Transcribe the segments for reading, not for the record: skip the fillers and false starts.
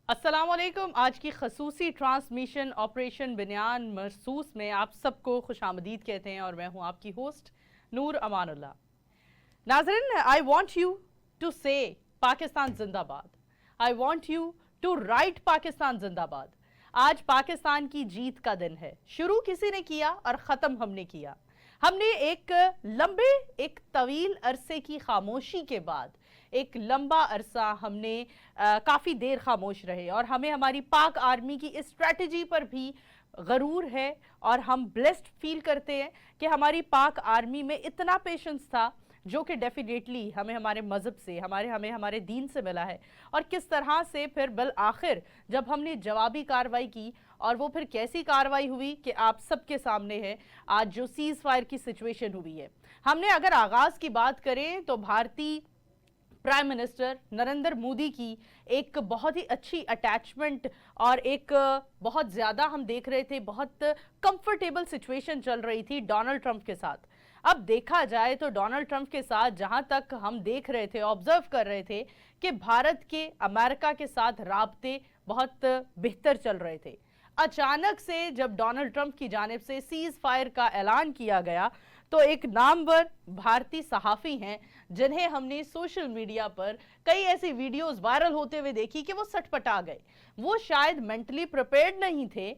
अस्सलामुअलैकुम। आज की खसूसी ट्रांसमिशन ऑपरेशन बियान महसूस में आप सबको खुशामदीद कहते हैं और मैं हूं आपकी होस्ट नूर अमानुल्लाह। नाज़रीन, आई वॉन्ट यू टू से पाकिस्तान जिंदाबाद। I want you to write Pakistan जिंदाबाद। आज पाकिस्तान की जीत का दिन है। शुरू किसी ने किया और ख़त्म हमने किया। हमने एक लंबे एक तवील अरसे की खामोशी के बाद एक लंबा अरसा हमने काफ़ी देर खामोश रहे और हमें हमारी पाक आर्मी की इस स्ट्रैटेजी पर भी गरूर है और हम ब्लेस्ड फील करते हैं कि हमारी पाक आर्मी में इतना पेशेंस था जो कि डेफिनेटली हमें हमारे मज़हब से हमें हमारे दीन से मिला है। और किस तरह से फिर बिल आखिर जब हमने जवाबी कार्रवाई की और वो फिर कैसी कार्रवाई हुई कि आप सबके सामने है आज जो सीज़ फायर की सिचुएशन हुई है। हमने अगर आगाज़ की बात करें तो भारतीय प्राइम मिनिस्टर नरेंद्र मोदी की एक बहुत ही अच्छी अटैचमेंट और एक बहुत ज़्यादा हम देख रहे थे बहुत कंफर्टेबल सिचुएशन चल रही थी डोनाल्ड ट्रंप के साथ। अब देखा जाए तो डोनाल्ड ट्रंप के साथ जहां तक हम देख रहे थे ऑब्जर्व कर रहे थे कि भारत के अमेरिका के साथ राब्ते बहुत बेहतर चल रहे थे। अचानक से जब डोनाल्ड ट्रंप की जानिब से सीज फायर का ऐलान किया गया तो एक नामवर भारतीय सहाफ़ी हैं जिन्हें हमने सोशल मीडिया पर कई ऐसी वीडियोस वायरल होते हुए देखी कि वो सटपटा गए। वो शायद मेंटली प्रिपेयर्ड नहीं थे।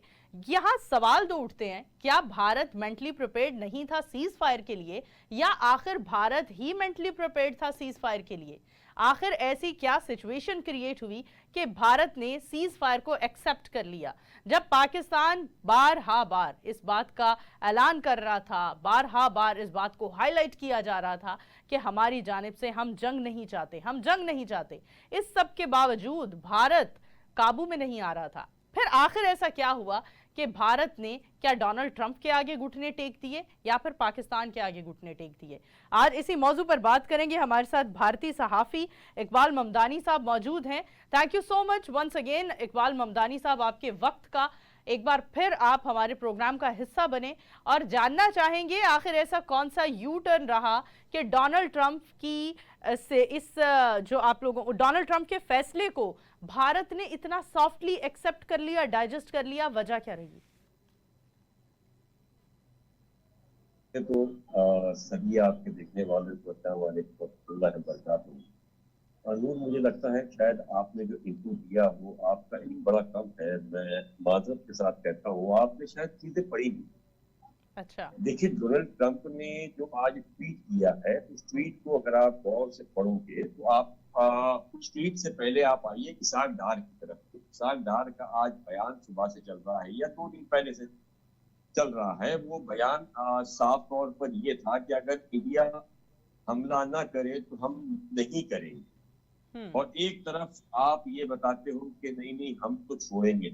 यहाँ सवाल दो उठते हैं, क्या भारत मेंटली प्रिपेयर्ड नहीं था सीज फायर के लिए या आखिर भारत ही मेंटली प्रिपेयर्ड था सीज फायर के लिए? आखिर ऐसी क्या सिचुएशन क्रिएट हुई कि भारत ने सीज फायर को एक्सेप्ट कर लिया जब पाकिस्तान बार इस बात का ऐलान कर रहा था, बार इस बात को हाईलाइट किया जा रहा था कि हमारी जानिब से हम जंग नहीं चाहते। इस सब के बावजूद भारत काबू में नहीं आ रहा था। फिर आखिर ऐसा क्या हुआ कि भारत ने क्या डोनाल्ड ट्रंप के आगे घुटने टेक दिए या फिर पाकिस्तान के आगे घुटने टेक दिए? आज इसी मौजू पर बात करेंगे। हमारे साथ भारतीय सहाफ़ी इकबाल ममदानी साहब मौजूद हैं। Thank you so much once again Iqbal Mamdani sahab, आपके वक्त का एक बार फिर आप हमारे प्रोग्राम का हिस्सा बने और जानना चाहेंगे आखिर ऐसा कौन सा यू टर्न रहा कि डोनाल्ड ट्रंप की से इस जो आप लोगों को डोनाल्ड ट्रंप के फैसले को भारत ने इतना सॉफ्टली एक्सेप्ट कर लिया, डाइजेस्ट कर लिया, वजह क्या रही? तो सभी आपके देखने वाले नूर, मुझे लगता है शायद आपने जो इनपुट दिया वो आपका एक बड़ा कम है। मैं माजरत के साथ कहता हूँ, आपने शायद चीजें पढ़ी नहीं। अच्छा। देखिए, डोनाल्ड ट्रंप ने जो आज ट्वीट किया है उस ट्वीट को अगर आप गौर से पढ़ोगे तो आप उस ट्वीट से पहले आप आइए इसाक डार की तरफ। इसाक डार का आज बयान सुबह से चल रहा है या 2 दिन पहले से चल रहा है। वो बयान साफ तौर पर ये था कि अगर इंडिया हमला ना करे तो हम नहीं करेंगे, और एक तरफ आप ये बताते हो कि नहीं नहीं हम तो छोड़ेंगे।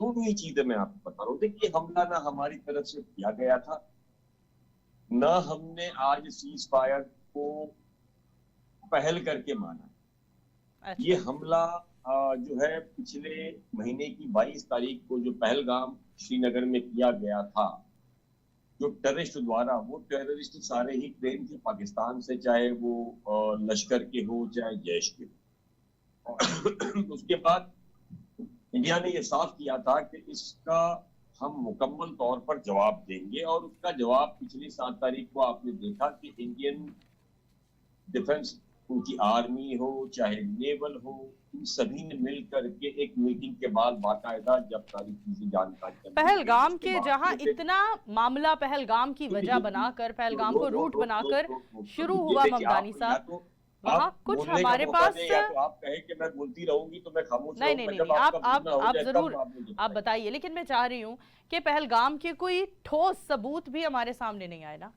दोनों ही चीजें मैं आपको बता रहा हूँ। देखिए, हमला ना हमारी तरफ से किया गया था, ना हमने आज सीज फायर को पहल करके माना। अच्छा। ये हमला जो है पिछले महीने की 22 तारीख को जो पहलगाम श्रीनगर में किया गया था, जो टेररिस्ट द्वारा, वो टेररिस्ट सारे ही ट्रेन थे पाकिस्तान से, चाहे वो लश्कर के हो चाहे जैश के हो। उसके बाद इंडिया ने यह साफ किया था कि इसका हम मुकम्मल तौर पर जवाब देंगे, और उसका जवाब पिछली 7 तारीख को आपने देखा कि इंडियन डिफेंस, उनकी आर्मी हो चाहे नेवल हो, इन सभी ने मिल करके एक मीटिंग के बाद बाकायदा जब सारी चीजें जानकारी पहलगाम के जहां इतना मामला पहलगाम की वजह बनाकर पहलगाम को रूट बनाकर शुरू हुआ ममदानी साहब, वहां कुछ हमारे पास या तो आप कहे कि मैं बोलती रहूंगी तो मैं खामोश नहीं, आप जरूर आप बताइए, लेकिन मैं चाह रही हूँ कि पहलगाम के कोई ठोस सबूत भी हमारे सामने नहीं आए ना।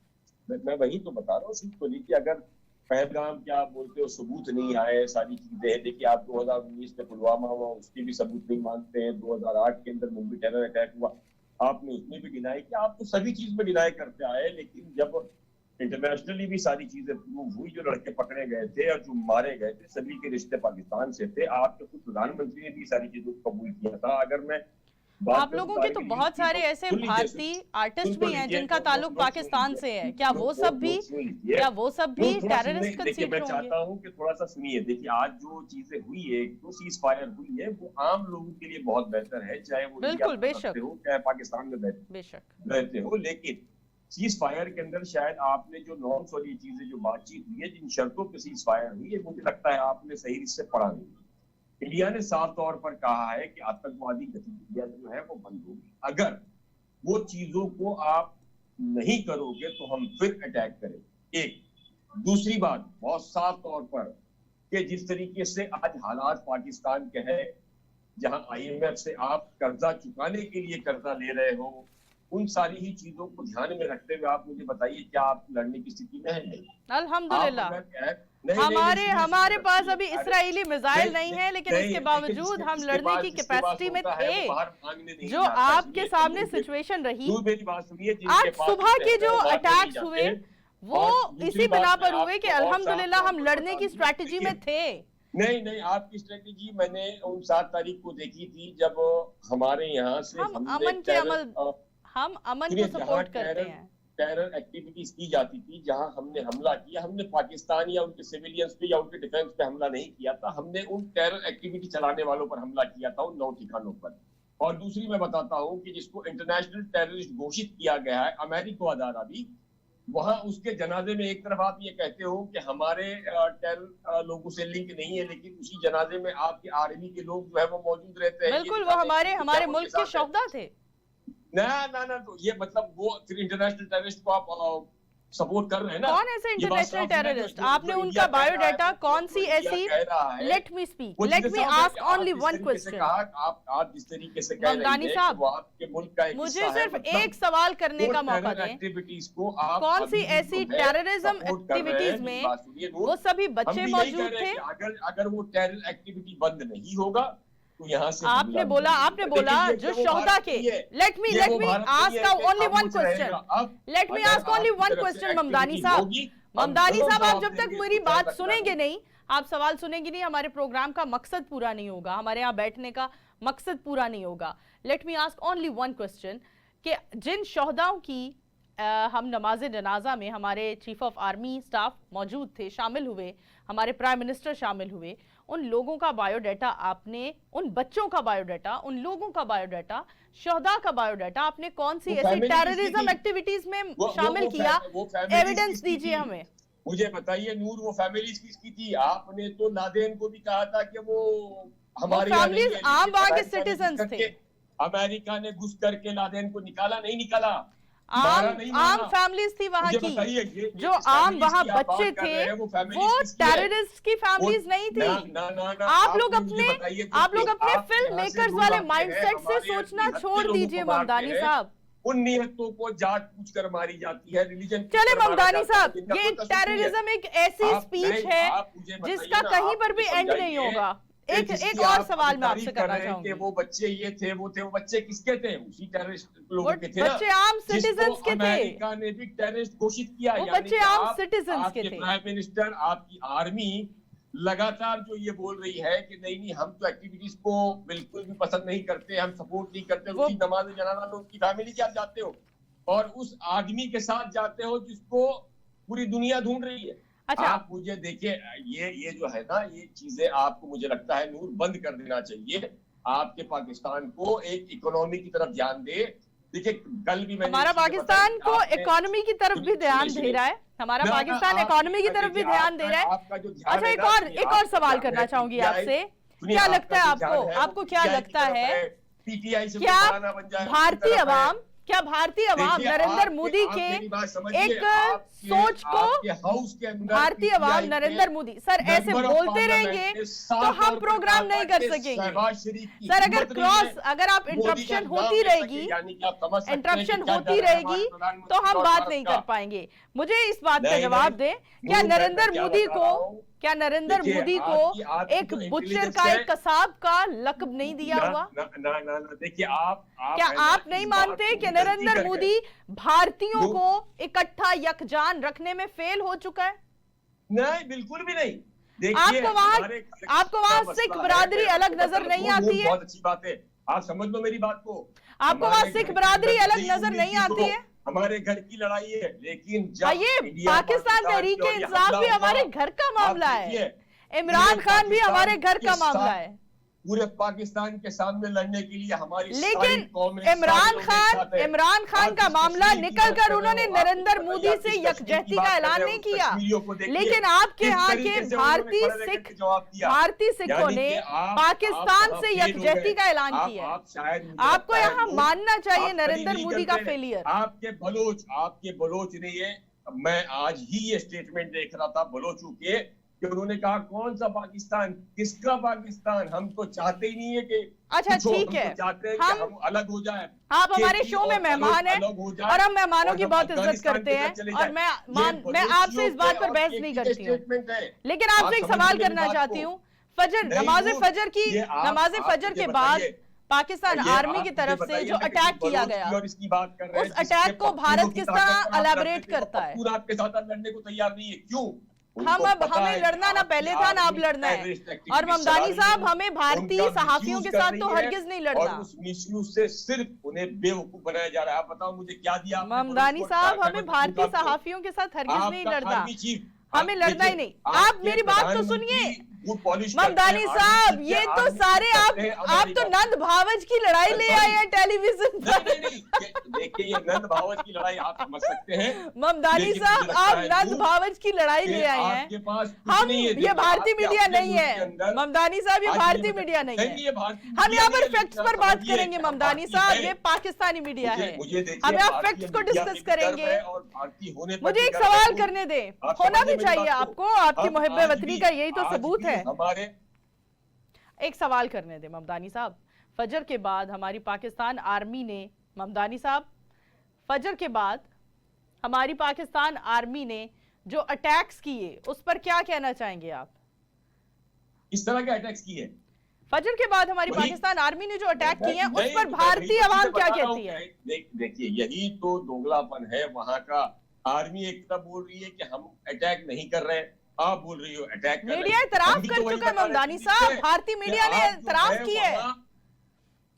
मैं वही तो बता रहा हूँ। सिर्फ तो लीजिए, अगर पहलगाम क्या आप बोलते हो सबूत नहीं आए, सारी चीजें हैं। देखिए, आप 2019 में पुलवामा हुआ, उसके भी सबूत नहीं मानते हैं। 2008 के अंदर मुंबई टेरर अटैक हुआ, आपने उसमें भी डिनाई किया। आप तो सभी चीज में डिनाई करते आए, लेकिन जब इंटरनेशनली भी सारी चीजें प्रूव हुई, जो लड़के पकड़े गए थे और जो मारे गए थे सभी के रिश्ते पाकिस्तान से थे। आपके खुद प्रधानमंत्री ने भी सारी चीजों को कबूल किया था। अगर मैं बात आप करूं लोगों के तो तारीख बहुत लीजिए सारे तो ऐसे सुन लीजिए, भारतीय आर्टिस्ट सुन तो भी हैं लीजिए, जिनका ताल्लुक पाकिस्तान से है, क्या वो सब भी टेररिस्ट देखिए कंसीडर मैं होंगे? चाहता हूं कि थोड़ा सा सुनिए। देखिए आज जो चीजें हुई है, जो सीज फायर हुई है, वो आम लोगों के लिए बहुत बेहतर है, चाहे वो इंडिया बिल्कुल, में बेशक, रहते हो चाहे पाकिस्तान में बेशक। रहते हो। लेकिन सीज फायर के अंदर शायद आपने जो नॉर्म्स और ये चीजें जो बातचीत हुई है, जिन शर्तों पे सीज फायर हुई है, मुझे लगता है आपने सही से पढ़ा नहीं। इंडिया ने साफ तौर पर कहा है कि आतंकवादी गतिविधियां जो है वो बंद होगी। अगर वो चीजों को आप नहीं करोगे तो हम फिर अटैक करेंगे। एक दूसरी बात बहुत साफ तौर पर कि जिस तरीके से आज हालात पाकिस्तान के हैं, जहां आईएमएफ से आप कर्जा चुकाने के लिए कर्जा ले रहे हो, उन सारी ही चीजों को ध्यान में रखते हुए आप मुझे बताइए क्या आप लड़ने की स्थिति में है? नहीं। अल्हम्दुलिल्लाह नहीं, हमारे पास अभी अरे, इस्राएली मिसाइल नहीं है, लेकिन नहीं, इसके लेकिन बावजूद हम लड़ने की जिसके पास कैपेसिटी में होता है, थे। वो बाहर मांगने नहीं जो जाता। आपके सुनिए, सामने मुझे- सिचुएशन रही, दूर मेरी बात सुनिए, जिनके आज पास सुबह होते के हैं, जो वो बाहर नहीं अटैक्स जाते हुए हैं। वो और दूसरी इसी बात बिना मैं पर हुए कि आपको और अल्हम्दुलिल्लाह साफ हम तौर पर लड़ने बता की दूं। स्ट्रैटेजी में थे। नहीं, आपकी स्ट्रेटेजी मैंने उन 7 तारीख को देखी थी जब हमारे यहाँ से हम हमने अमन के अमल हम अमन को सपोर्ट करते हैं। टेरर एक्टिविटीज की जाती थी, जहां हमने हमला किया, हमने पाकिस्तान या उनके सिविलियंस पे या उनके डिफेंस पे हमला नहीं किया था, हमने उन टेरर एक्टिविटी चलाने वालों पर हमला किया था, उन 9 ठिकानों पर। और दूसरी मैं बताता हूं कि जिसको इंटरनेशनल टेररिस्ट घोषित किया गया है, अमेरिका अदारा भी, वहां उसके जनाजे में एक तरफ आप ये कहते हो कि हमारे टेरर लोगों से लिंक नहीं है, लेकिन उसी जनाजे में आपके आर्मी के लोग जो है वो मौजूद रहते हैं। बिल्कुल, वो हमारे मुल्क के शोहदा थे। ना, तो ये मतलब वो फिर इंटरनेशनल टेररिस्ट को आप सपोर्ट कर रहे हैं ना? कौन ऐसे इंटरनेशनल टेररिस्ट? आपने उनका बायोडाटा कौन सी ऐसी? Let me speak, let me ask only one question. आप जिस तरीके से कह रहे हैं ममदानी साहब, वो आपके मुल्क का एक मुझे हिस्सा है, सिर्फ मतलब एक सवाल करने का मौका दें। एक्टिविटीज को आप कौन सी ऐसी टेररिज्म एक्टिविटीज में वो सभी बच्चे मौजूद थे? अगर वो टेरर एक्टिविटी बंद नहीं होगा तो यहाँ से आपने बोला जो शोहदा के, let me ask only one question, let me ask only one question. Mamdani साहब आप जब तक मेरी बात सुनेंगे नहीं, आप सवाल सुनेंगे नहीं, हमारे प्रोग्राम का मकसद पूरा नहीं होगा, हमारे यहाँ बैठने का मकसद पूरा नहीं होगा। Let me ask only one question कि जिन शोहदाओं की हम नमाज जनाजा में हमारे चीफ ऑफ आर्मी स्टाफ मौजूद थे, शामिल हुए, हमारे प्राइम मिनिस्टर शामिल हुए, उन लोगों का बायोडाटा आपने, उन बच्चों का बायोडाटा, उन लोगों का बायोडाटा, शोहदा का बायोडाटा आपने कौन सी ऐसी टेररिज्म एक्टिविटीज में शामिल किया? एविडेंस दीजिए हमें। मुझे बताइए नूर, वो फैमिलीज किसकी थी? आपने तो लादेन को भी कहा था कि वो हमारी फैमिलीज आम वहां के सिटीजन्स थे। अमेरिका ने घुस करके लादेन को निकाला, नहीं निकाला? आम फैमिलीज थी वहां की, जो आम वहां बच्चे थे वो टेररिस्ट की फैमिलीज नहीं थी। आप लोग अपने फिल्म मेकर्स वाले माइंडसेट से सोचना छोड़ दीजिए ममदानी साहब। उन नियतों को जांच पूछ कर मारी जाती है, रिलीजन। चले ममदानी साहब, ये टेररिज्म एक ऐसी स्पीच है जिसका कहीं पर भी एंड नहीं होगा। एक और सवाल मैं आपसे करना चाहूंगी। वो बच्चे ये थे, वो बच्चे किसके थे? उसी टेररिस्ट लोगों के थे। बच्चे आम सिटीजन्स के थे। अमेरिका ने भी टेररिस्ट घोषित किया। वो बच्चे आम सिटीजन्स के थे। प्राइम मिनिस्टर, आपकी आर्मी लगातार जो ये बोल रही है कि नहीं हम तो एक्टिविटीज को बिल्कुल भी पसंद नहीं करते, हम सपोर्ट नहीं करते, उसी नमाज जनाजा में उनकी फैमिली के साथ जाते हो और उस आदमी के साथ जाते हो जिसको पूरी दुनिया ढूंढ रही है। अच्छा, आप मुझे देखिए, ये जो है ना, ये चीजें आपको मुझे लगता है नूर बंद कर देना चाहिए। आपके पाकिस्तान को एक इकोनॉमी की तरफ ध्यान दे। देखिए कल भी मैंने, हमारा पाकिस्तान को इकोनॉमी की तरफ भी ध्यान दे रहा है, हमारा पाकिस्तान इकोनॉमी की तरफ भी ध्यान दे रहा है। अच्छा, एक और सवाल करना चाहूंगी आपसे। क्या लगता है आपको क्या लगता है, क्या भारतीय अवाम नरेंद्र मोदी के एक सोच को, भारतीय अवाम नरेंद्र मोदी सर ऐसे बोलते रहेंगे तो हम प्रोग्राम नहीं कर सकेंगे सर। अगर आप इंटरप्शन होती रहेगी तो हम बात नहीं कर पाएंगे। मुझे इस बात का जवाब दें, क्या नरेंद्र मोदी को एक बुचर का, एक कसाब का लक़ब नहीं दिया हुआ? देखिए क्या आप नहीं मानते कि नरेंद्र मोदी भारतीयों को इकट्ठा यकजान रखने में फेल हो चुका है? नहीं, बिल्कुल भी नहीं। आपको वहां सिख बिरादरी अलग नजर नहीं आती है? बहुत अच्छी बात है। आप समझ लो मेरी बात को। आपको वहां हमारे सिख घर के बरादरी अंदर अलग नहीं नजर हुई नहीं थी, आती तो है? हमारे घर की लड़ाई है, लेकिन जब ये इंडिया पाकिस्तान पाकिस्तान तहरीक की ओर ये इंसाफ हमला भी हुआ, हमारे घर का आप मामला देखिए, है, इमरान खान भी हमारे घर का पाकिस्तान के मामला साथ है। पूरे पाकिस्तान के सामने लड़ने के लिए हमारी सारी लेकिन कौमें, सारे इमरान लोग एक साथ हैं। इमरान खान आप का जिस मामला कश्मीर की निकल बात कर कर रहे उन्होंने हो, आप नरेंद्र मुझे मोदी बताइए, से आप जिस कश्मीर की यकजहती का बात कर ऐलान रहे हो, नहीं उस किया। कश्मीरियों को देखिए, लेकिन आपके किस यहाँ तरीके के से उन्होंने भारतीय खड़े सिख करके जवाब दिया। भारतीय सिखों यानी ने कि आप पाकिस्तान वहाँ से फेल हो यकजहती गए। का ऐलान आप किया है। शायद मुझे आपको लगता है यहाँ नूर, मानना चाहिए आप कहीं नरेंद्र नहीं मोदी का करते। फेलियर। आपके बलोच ने ये, मैं आज ही ये स्टेटमेंट देख रहा था बलोचों के, कि उन्होंने कहा कौन सा पाकिस्तान, किसका पाकिस्तान, हम तो चाहते ही नहीं है कि अच्छा कुछ हो, ठीक हम है, तो चाहते हैं कि हम हम अलग हो जाए। आप हमारे खेती शो में और मेहमान हैं अलग हो जाए, और हम मेहमानों की हम बहुत इज्जत अफगानिस्तान करते की हैं, तरफ चले और जाए। मैं आपसे इस बात पर बहस नहीं करती हूँ। लेकिन आप आपसे एक समझ सवाल मेरी करना बात चाहती को। हूँ, फजर नहीं, नमाज वो फजर की ये आप- नमाज आप फजर मुझे के बाद बताइए, पाकिस्तान ये आर्मी आप की मुझे तरफ से बताइए जो कि अटैक किया बलोच गया, की और इसकी बात कर रहे हैं, उस जिसके अटैक को पख्तूनों भारत की किस ताकत तरह पर आप अलेबरेट लड़ते थे, तो करता है? पख्तून आपके साथ लड़ने को तैयार नहीं है, क्यों? हम उनको अब पता हमें है लड़ना ना आपकी पहले था ना अब आर्मी लड़ना है। टेररिस्ट एक्टिविटी और ममदानी चला रही साहब है, हमें भारतीय उनका सहाफियों के मिसयूज साथ कर तो रही है, हरगिज नहीं और लड़ना। उस मिसयूज से सिर्फ उन्हें बेवकूफ बनाया जा रहा है। आप बताओ मुझे क्या दिया आपने ममदानी बलोच को, साहब क्या हमें क्या भारतीय आपको? सहाफियों के साथ हरगिज नहीं आपका लड़ना, आर्मी चीफ, हमें लड़ना ही नहीं। आप मेरी बात तो सुनिए ममदानी साहब, ये तो सारे आप तो नंद भावज की लड़ाई ले आए हैं टेलीविजन पर। नहीं, देखिए ये नंद भावज की लड़ाई आप समझ सकते हैं। ममदानी साहब आप नंद भावज की लड़ाई ले आए हैं। आपके पास हम ये भारतीय मीडिया नहीं है ममदानी साहब, ये भारतीय मीडिया नहीं है। हम यहाँ पर फैक्ट्स पर बात करेंगे ममदानी साहब, ये पाकिस्तानी मीडिया है, हम यहाँ फैक्ट्स को डिस्कस करेंगे। मुझे एक सवाल करने दे, होना भी चाहिए आपको, आपकी मुहिब्बे वतनी का यही तो सबूत है। हमारे एक सवाल करने दे ममदानी साहब, फजर के बाद हमारी पाकिस्तान आर्मी ने, ममदानी साहब फजर के बाद हमारी पाकिस्तान आर्मी ने जो अटैक्स किए उस पर क्या कहना चाहेंगे आप? इस तरह के अटैक्स किए फजर के बाद हमारी पाकिस्तान आर्मी ने जो अटैक किए हैं उस पर भारतीय तो आवाम क्या कहती है? देखिए यही तो दोगलापन है वहां का। आर्मी एक तरफ बोल रही है कि हम अटैक नहीं कर रहे, आप बोल रही हो अटैक कर रहे हैं। मीडिया इतराफ कर चुका है ममदानी साहब, भारतीय मीडिया ने इतराफ की है।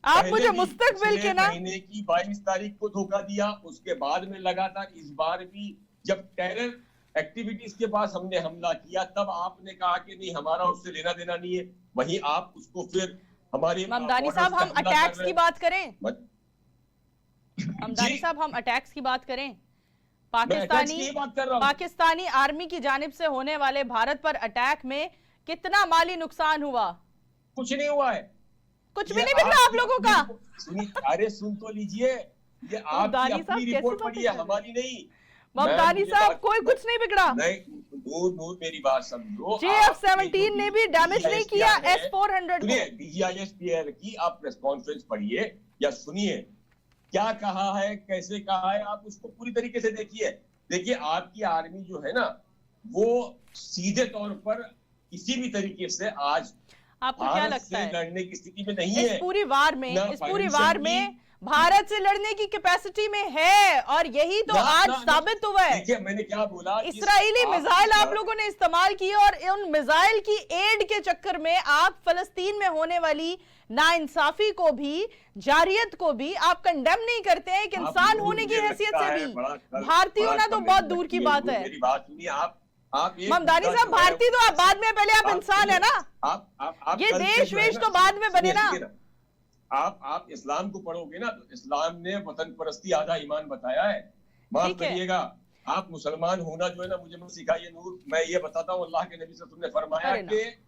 आप मुझे मुस्तकबिल के ना महीने की 22 तारीख को धोखा दिया, उसके बाद में लगातार इस बार भी जब टेरर एक्टिविटीज के पास हमने हमला किया तब आपने कहा कि नहीं हमारा उससे लेना देना नहीं है, वहीं आप उसको फिर हमारे ममदानी साहब हम अटैक्स की बात करें, ममदानी साहब हम अटैक्स की बात करें, पाकिस्तानी आर्मी की जानिब से होने वाले भारत पर अटैक में कितना माली नुकसान हुआ? कुछ नहीं हुआ है, कुछ भी नहीं बिगड़ा आप लोगों का। अरे सुन तो लीजिए, ये आपकी अपनी रिपोर्ट पढ़ी है, हमारी नहीं। ममदानी साहब कोई कुछ नहीं बिगड़ा। नूर मेरी बात समझो, JF-17 ने भी डैमेज नहीं किया S-400 को। DGISPR की आप प्रेस कॉन्फ्रेंस पढ़िए या सुनिए, क्या कहा है, कैसे कहा है, आप उसको पूरी तरीके से देखिए। देखिए आपकी आर्मी जो है ना वो सीधे तौर पर किसी भी तरीके से आज आपको क्या लगता है लड़ने की स्थिति में नहीं है। इस पूरी वार में भारत से लड़ने की कैपेसिटी में है, और यही तो आज साबित हुआ है। देखिए मैंने क्या बोला, इजरायली मिसाइल आप लोगों ने इस्तेमाल की और उन मिसाइल की एड के चक्कर में आप फलस्तीन में होने वाली नाइंसाफी को भी, जारियत को भी आप कंडेम नहीं करते हैं। एक इंसान होने की हैसियत से भी भारतीय होना तो बहुत दूर की बात है। मेरी बात सुनिए, आप ममदानी साहब भारतीय तो आप बाद में, पहले आप इंसान है ना, आप ये देश वेश तो बाद में बने ना। आप इस्लाम को पढ़ोगे ना तो इस्लाम ने वतन परस्ती आधा ईमान बताया है। माफ करिएगा, आप मुसलमान होना जो है ना मुझे मत सिखाइए नूर, मैं ये बताता हूँ अल्लाह के नबी से तुमने फरमाया कि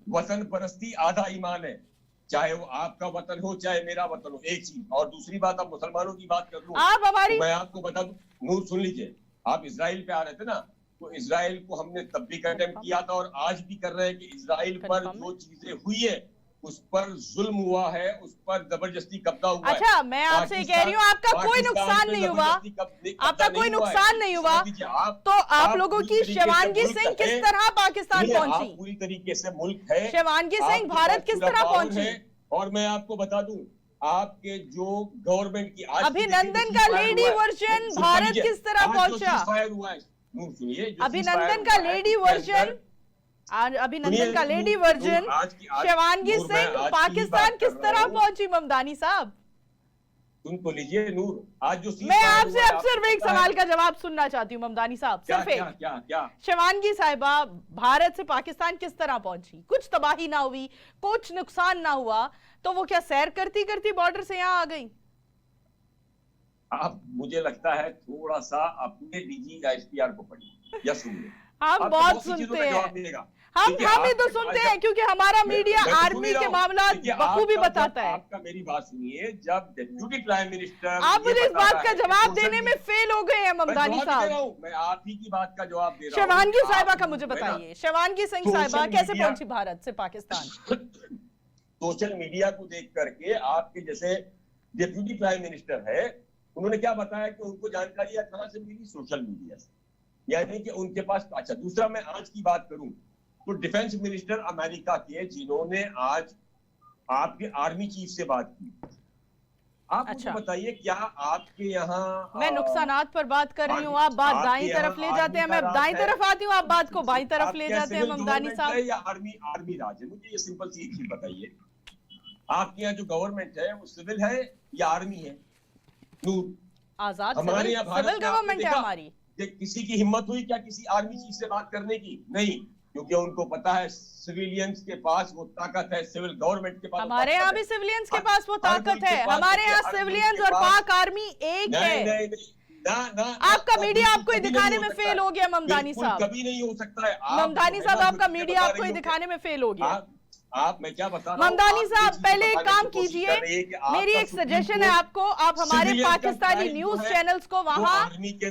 वतन परस्ती आधा ईमान है, चाहे वो आपका वतन हो चाहे मेरा वतन हो, एक चीज। और दूसरी बात, आप मुसलमानों की बात कर लो, आप हमारी तो मैं आपको बता दूं, नूर सुन लीजिए, आप इजराइल पे आ रहे थे ना, तो इजराइल को हमने तब भी कंडेम किया था और आज भी कर रहे हैं कि इजराइल पर जो चीजें हुई है उस पर जुल्म हुआ है, उस पर जबरदस्ती कब्जा हुआ है। अच्छा मैं आपसे कह रही हूँ आपका कोई नुकसान नहीं हुआ, आपका कोई नुकसान नहीं हुआ, तो आप लोगों की शिवांगी सिंह किस तरह पाकिस्तान पहुंची? पूरी तरीके से मुल्क है, शिवांगी सिंह भारत किस तरह पहुंची? और मैं आपको बता दूं, आपके जो गवर्नमेंट की अभिनंदन का लेडी वर्जन भारत किस तरह पहुंचा? हुआ है, सुनिए, अभिनंदन का लेडी वर्जन अभिनंदन का लेडी वर्जन शिवांगी सिंह पाकिस्तान किस तरह पहुंची ममदानी साहब? सुन तो लीजिए नूर, आज जो मैं आपसे अब सिर्फ एक सवाल का जवाब सुनना चाहती हूँ ममदानी साहब, सिर्फ एक। क्या शिवांगी साहिबा भारत से पाकिस्तान किस तरह पहुंची? कुछ तबाही ना हुई, कुछ नुकसान ना हुआ, तो वो क्या सैर करती करती बॉर्डर से यहाँ आ गई? आप, मुझे लगता है थोड़ा सा अपने डीजी एसपीआर को पढ़िए या सुनिए। हम बहुत सुनते हैं, हम ही तो सुनते हैं, क्योंकि हमारा मीडिया आर्मी के मामला बखूबी बताता है। आपका मेरी बात सुनिए, जब डिप्यूटी प्राइम मिनिस्टर, आप मुझे इस बात का जवाब देने में फेल हो गए हैं ममदानी साहब। मैं आप ही की बात का जवाब दे रहा हूं। शिवांगी साहिबा का मुझे बताइए, शिवांगी सिंह साहिबा कैसे पहुंची भारत से पाकिस्तान? सोशल मीडिया को देख करके आपके जैसे डिप्यूटी प्राइम मिनिस्टर है, उन्होंने क्या बताया कि उनको जानकारी कहां से मिली? सोशल मीडिया से, यानी कि उनके पास। अच्छा, दूसरा मैं आज की बात करूं तो डिफेंस मिनिस्टर अमेरिका के, जिन्होंने आज आपके आर्मी चीफ से बात की, आप मुझे बताइए क्या आपके यहाँ मैं नुकसानात पर बात कर रही हूँ, आप बात दाईं तरफ ले जाते हैं, मैं दाईं तरफ आती हूँ, आप बात को बाईं तरफ ले जाते हैं ममदानी साहब। या आर्मी राज है? मुझे ये सिंपल सी एक चीज बताइए, आपके यहाँ जो गवर्नमेंट है वो सिविल है या आर्मी है? आजाद हमारे यहाँ सिविल गवर्नमेंट है हमारी। किसी की हिम्मत हुई क्या किसी आर्मी चीफ से बात करने की? नहीं, क्योंकि उनको पता है सिविलियंस के पास वो ताकत है, सिविल गवर्नमेंट के पास। हमारे यहाँ भी सिविलियंस के पास वो ताकत है, हमारे यहाँ सिविलियंस और पाक आर्मी एक है। आपका मीडिया आपको दिखाने में फेल हो गया ममदानी साहब, कभी नहीं हो सकता है ममदानी साहब, आपका मीडिया आपको दिखाने में फेल हो गया। आप, मैं क्या बता रहा हूं, ममदानी साहब पहले एक काम कीजिए, मेरी एक सजेशन है आपको, आप हमारे पाकिस्तानी न्यूज चैनल्स को वहां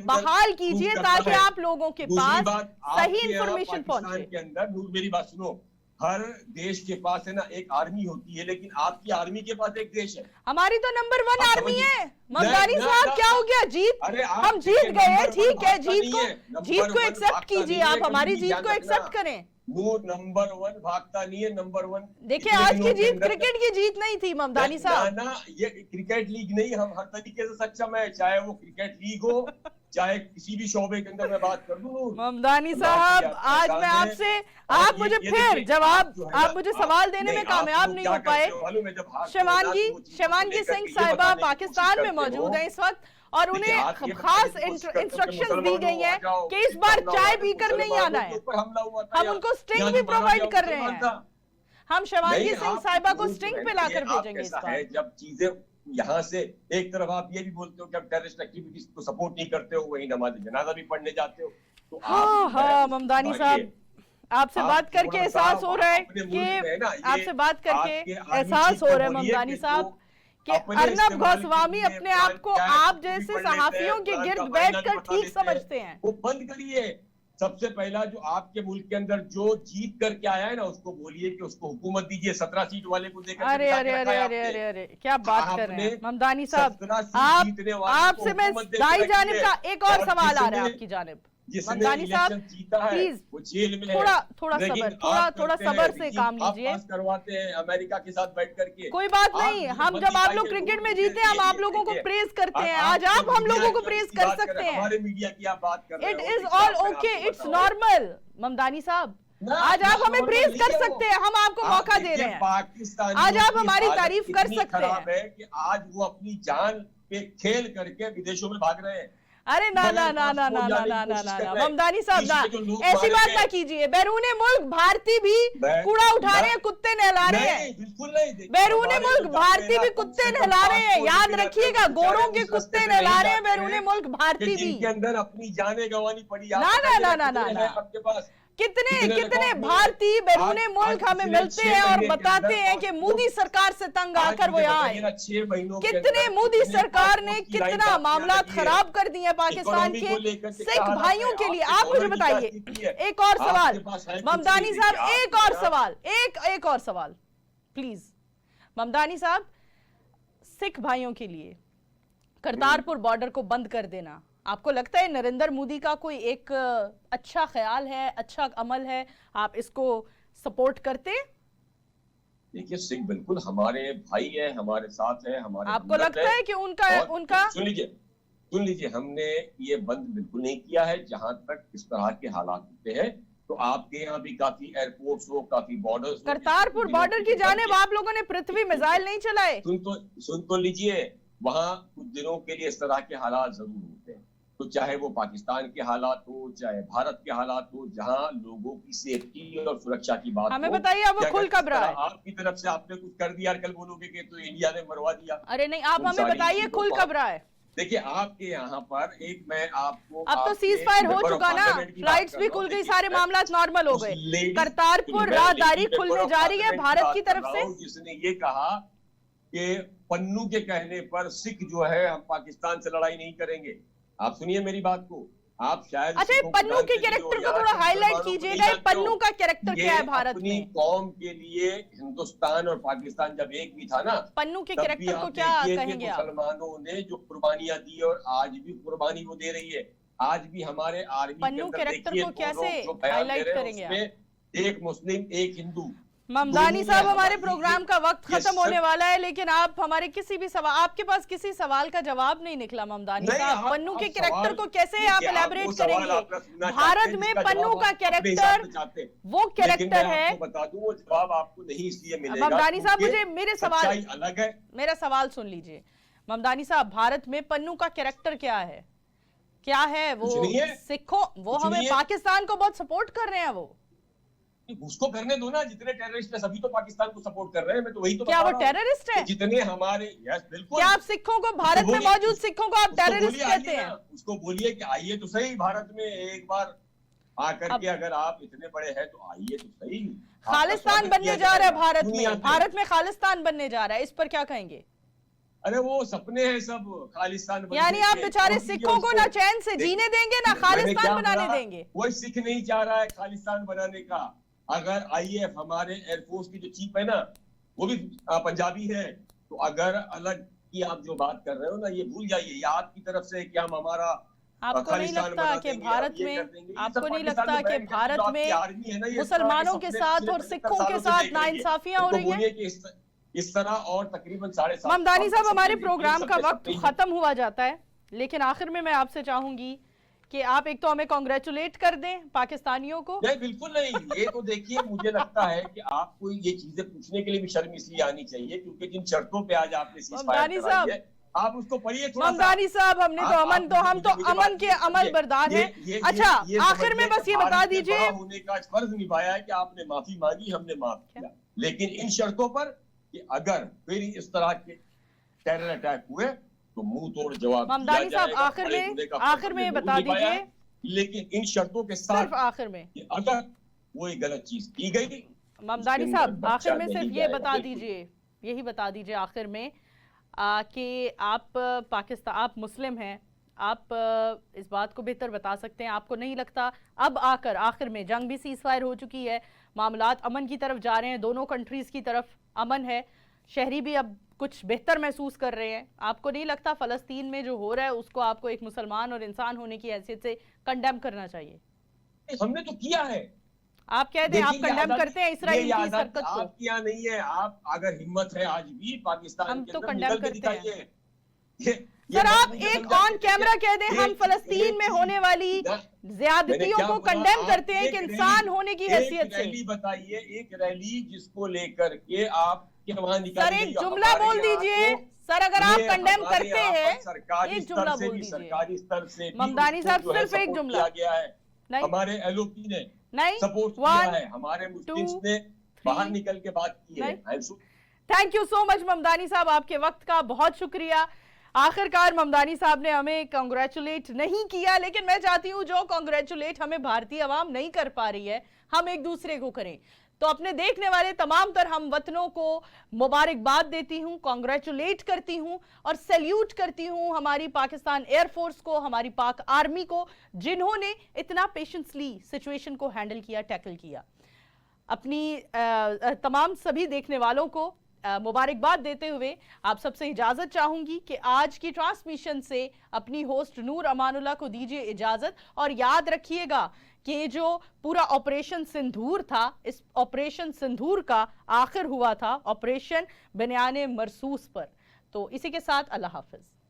बहाल कीजिए ताकि आप लोगों के पास सही इंफॉर्मेशन पहुंचे। के अंदर नूर, मेरी बात सुनो, हर देश के पास है ना एक आर्मी होती है, लेकिन आपकी आर्मी के पास एक देश है। हमारी तो नंबर 1 आर्मी है ममदानी साहब। क्या हो गया? जीत, हम जीत गए, ठीक है, जीत को एक्सेप्ट कीजिए, आप हमारी जीत को एक्सेप्ट करें। वो नंबर 1 भागता नहीं है, नंबर 1। देखिए आज की जीत क्रिकेट की जीत नहीं थी ममदानी साहब, ये क्रिकेट लीग नहीं, हम हर तरीके से सक्षम है, चाहे वो क्रिकेट लीग हो चाहे किसी भी शोबे के अंदर मैं बात कर दूं। ममदानी साहब आज मैं आपसे, आप मुझे फिर जवाब, आप मुझे सवाल देने में कामयाब नहीं हो पाए। शिवांगी सिंह साहिबा पाकिस्तान में मौजूद है इस वक्त, और उन्हें खास इंस्ट्रक्शंस दी गई हैं कि इस बार चाय पीकर नहीं आना है। हम उनको स्टिंग भी प्रोवाइड कर रहे हैं, हम शिवांगी सिंह साहिबा को स्टिंग पे लाकर भेजेंगे इस बार। जब चीजें यहाँ से एक तरफ आप ये भी बोलते हो कि आप टेररिस्ट एक्टिविटीज को सपोर्ट नहीं करते हो, वही नमाज जनाजा भी पढ़ने जाते हो, तो हाँ ममदानी साहब आपसे बात करके एहसास हो रहा है कि आपसे बात करके एहसास हो रहा है ममदानी साहब कि अर्नब गोस्वामी अपने आप को आप जैसे सहाफियों के गिर्द बैठकर ठीक समझते हैं। वो बंद करिए। सबसे पहला जो आपके मुल्क के अंदर जो जीत करके आया है ना, उसको बोलिए कि उसको हुकूमत दीजिए। 17 सीट वाले को देकर अरे अरे अरे अरे अरे अरे क्या बात कर रहे हैं ममदानी साहब। आपसे मैं दाई जानिब का एक और सवाल आ रहा है आपकी जानिब ममदानी साहब, प्लीज थोड़ा सबर से काम लीजिए। करवाते हैं अमेरिका के साथ बैठ करके, कोई बात नहीं, हम जब आप लोग क्रिकेट में जीते हम आप लोगों को प्रेज करते हैं, आज आप हम लोगों को प्रेज कर सकते हैं। हमारे मीडिया की आप बात कर रहे हैं, it is all okay, it's normal Mamdani साहब, आज आप हमें प्रेज कर सकते हैं, हम आपको मौका दे रहे हैं, आज आप हमारी तारीफ कर सकते हैं। कि आज वो अपनी जान पे खेल करके विदेशों में भाग रहे हैं। अरे ना ना ना ना ना ना ना ना ना ममदानी साहब ना, ऐसी बात ना कीजिए। बैरूने मुल्क भारतीय भी कूड़ा उठा रहे हैं, कुत्ते नहला रहे हैं। बिल्कुल नहीं, बैरूने मुल्क भारतीय भी कुत्ते नहला रहे हैं, याद रखिएगा, गोरों के कुत्ते नहला रहे हैं बैरूने मुल्क भारतीय भी। के अंदर अपनी जाने गंवानी पड़ी। ना ना ना ना ना ना, आपके पास कितने भारतीय बैरूने मुल्क हमें मिलते हैं और बताते हैं कि मोदी सरकार से तंग आकर वो यहाँ आए। कितने मोदी सरकार ने कितना मामला खराब कर दिए पाकिस्तान के सिख भाइयों के लिए। आप मुझे बताइए एक और सवाल ममदानी साहब, एक और सवाल, एक और सवाल प्लीज ममदानी साहब। सिख भाइयों के लिए करतारपुर बॉर्डर को बंद कर देना, आपको लगता है नरेंद्र मोदी का कोई एक अच्छा ख्याल है, अच्छा अमल है, आप इसको सपोर्ट करते? देखिए सिख बिल्कुल हमारे भाई है, हमारे साथ है, हमारे। आपको लगता है कि उनका सुन लीजिए, हमने ये बंद बिल्कुल नहीं किया है। जहां तक इस तरह के हालात होते हैं तो आपके यहाँ भी काफी एयरपोर्ट्स हो, काफी बॉर्डर्स। करतारपुर बॉर्डर की जानिब आप लोगों ने पृथ्वी मिसाइल नहीं चलाए? सुन तो लीजिए, वहां कुछ दिनों के लिए इस तरह के हालात जरूर होते हैं, तो चाहे वो पाकिस्तान के हालात हो, चाहे भारत के हालात हो, जहां लोगों की सेफ्टी और सुरक्षा की बात हमें हो। बताइए अब वो खुल कब रहा है? आपकी तरफ से आपने कुछ कर दिया, कल बोलोगे कि तो इंडिया ने मरवा दिया। अरे नहीं, आप हमें बताइए खुल कब रहा है? देखिए, आपके यहाँ पर एक मैं आपको, अब तो सीज फायर हो चुका ना, फ्लाइट्स भी खुल गई, सारे मामला नॉर्मल हो गए, करतारपुर राहदारी खुलने जा रही है भारत की तरफ से। जिसने ये कहा कि पन्नू के कहने पर सिख जो है हम पाकिस्तान से लड़ाई नहीं करेंगे। आप सुनिए मेरी बात को, आप शायद अच्छा, पन्नू के कैरेक्टर को थोड़ा हाईलाइट कीजिएगा, पन्नू का कैरेक्टर क्या है भारत में? अपनी कौम के लिए हिंदुस्तान और पाकिस्तान जब एक भी था ना, पन्नू के कैरेक्टर को क्या कहेंगे आप? मुसलमानों ने जो कुर्बानियां दी और आज भी कुर्बानी वो दे रही है। आज भी हमारे आर्मी पन्नू कैरेक्टर को कैसे हाईलाइट करेंगे आप? एक मुस्लिम, एक हिंदू। ममदानी साहब, हमारे प्रोग्राम का वक्त खत्म होने वाला है, लेकिन आप हमारे किसी भी सवाल, आपके पास किसी सवाल का जवाब नहीं निकला ममदानी साहब। पन्नू के कैरेक्टर को कैसे आप एलैबोरेट करेंगे? भारत में पन्नू का कैरेक्टर वो कैरेक्टर है। बता दूं, वो जवाब आपको नहीं इसलिए मिलेगा। ममदानी साहब, मुझे मेरे सवाल अलग है, मेरा सवाल सुन लीजिए। ममदानी साहब, भारत में पन्नू का कैरेक्टर क्या है? क्या है वो? सिखों, वो हमें पाकिस्तान को बहुत सपोर्ट कर रहे हैं। वो उसको करने दो ना, जितने टेररिस्ट है सभी तो पाकिस्तान को सपोर्ट कर रहे हैं। मैं तो वही तो क्या वो टेररिस्ट है? जितने हमारे, यस बिल्कुल। क्या आप सिखों को, भारत में मौजूद सिखों को आप टेररिस्ट कहते हैं? उसको बोलिए कि आइए तो सही भारत में एक बार आकर के, अगर आप इतने बड़े हैं तो आइए तो सही। खालिस्तान बनने जा रहा है भारत में, भारत में खालिस्तान बनने जा रहा है, इस पर क्या कहेंगे? अरे वो सपने हैं सब, खालिस्तान यानी आप बेचारे सिखों को ना चैन से जीने देंगे ना खालिस्तान बनाने देंगे? कोई सिख नहीं चाह रहा है खालिस्तान बनाने का। अगर आईएएफ, हमारे एयरफोर्स की जो चीफ है ना, वो भी पंजाबी है, तो अगर अलग की आप जो बात कर रहे हो ना, ये भूल जाइए। ये आपकी तरफ से क्या हम हमारा आपको नहीं लगता कि भारत में, आपको नहीं लगता कि भारत में मुसलमानों के साथ और सिखों के साथ नाइंसाफियां हो रही हैं? इस तरह और तकरीबन 7.5। ममदानी साहब, हमारे प्रोग्राम का वक्त खत्म हुआ जाता है, लेकिन आखिर में मैं आपसे चाहूंगी कि आप एक तो हमें कांग्रेचुलेट कर दें पाकिस्तानियों को। नहीं, बिल्कुल नहीं। ये तो देखिए, मुझे लगता है कि आपको ये चीजें पूछने के लिए भी शर्म इसलिए आनी चाहिए क्योंकि जिन शर्तों पे आज आपने ममदानी साहब, आप उसको पढ़िए थोड़ा। ममदानी साहब, हमने तो अमन, तो हम तो अमन के अमल बरदार हैं। अच्छा, आखिर में बस ये बता दीजिए, होने का फर्ज निभाया है कि आपने माफी मांगी, हमने माफ किया, लेकिन इन शर्तों पर कि अगर फिर इस तरह के टेरर अटैक हुए तो मुंह तोड़ जवाब। ममदानी साहब, आखिर में ये बता दीजिए, लेकिन इन शर्तों के साथ आखिर में अगर वो एक गलत चीज की गई, ममदानी साहब आखिर में सिर्फ ये बता दीजिए, यही बता दीजिए आखिर में कि आप पाकिस्तान, आप मुस्लिम हैं, आप इस बात को बेहतर बता सकते हैं। आपको नहीं लगता अब आकर आखिर में जंग भी सीज फायर हो चुकी है, मामलात अमन की तरफ जा रहे हैं, दोनों कंट्रीज की तरफ अमन है, शहरी भी अब कुछ बेहतर महसूस कर रहे हैं, आपको नहीं लगता फ़लस्तीन में जो हो रहा है उसको आपको एक मुसलमान और इंसान होने की हैसियत से कंडेम करना चाहिए? हमने तो किया है। आप कहते हैं, आप कंडेम करते हैं इसराइल की हरकत को? आपकी यहाँ नहीं है। आप अगर हिम्मत है आज भी पाकिस्तान हम के तो अंदर कंडेम निकल के करते हैं। दिखाइए। सर, आप एक ऑन कैमरा कह दें हम फ़लस्तीन में होने वाली ज्यादतियों को कंडेम करते हैं एक इंसान होने की हैसियत से। रैली बताइए, एक रैली जिसको लेकर के आप सर एक जुमला बोल दीजिए। सर, अगर आप कंडेम करते हैं एक जुमला बोल दीजिए। सरकारी स्तर से ममदानी साहब सिर्फ एक जुमला गया है, हमारे एलओपी ने नहीं सपोर्ट किया है, हमारे मुस्लिम्स ने बाहर निकल के बात की है। Thank you so much Mamdani sahab, आपके वक्त का बहुत शुक्रिया। आखिरकार ममदानी साहब ने हमें कांग्रेचुलेट नहीं किया, लेकिन मैं चाहती हूँ जो कांग्रेचुलेट हमें भारतीय अवाम नहीं कर पा रही है, हम एक दूसरे को करें। तो अपने देखने वाले तमाम तर हम वतनों को मुबारकबाद देती हूँ, कांग्रेचुलेट करती हूँ और सैल्यूट करती हूँ हमारी पाकिस्तान एयरफोर्स को, हमारी पाक आर्मी को, जिन्होंने इतना पेशेंसली सिचुएशन को हैंडल किया, टैकल किया। अपनी तमाम सभी देखने वालों को मुबारकबाद देते हुए आप सबसे इजाजत चाहूंगी कि आज की ट्रांसमिशन से अपनी होस्ट नूर अमानुल्लाह को दीजिए इजाजत। और याद रखिएगा कि जो पूरा ऑपरेशन सिंदूर था, इस ऑपरेशन सिंदूर का आखिर हुआ था ऑपरेशन बनियाने मरसूस पर। तो इसी के साथ अल्लाह हाफिज।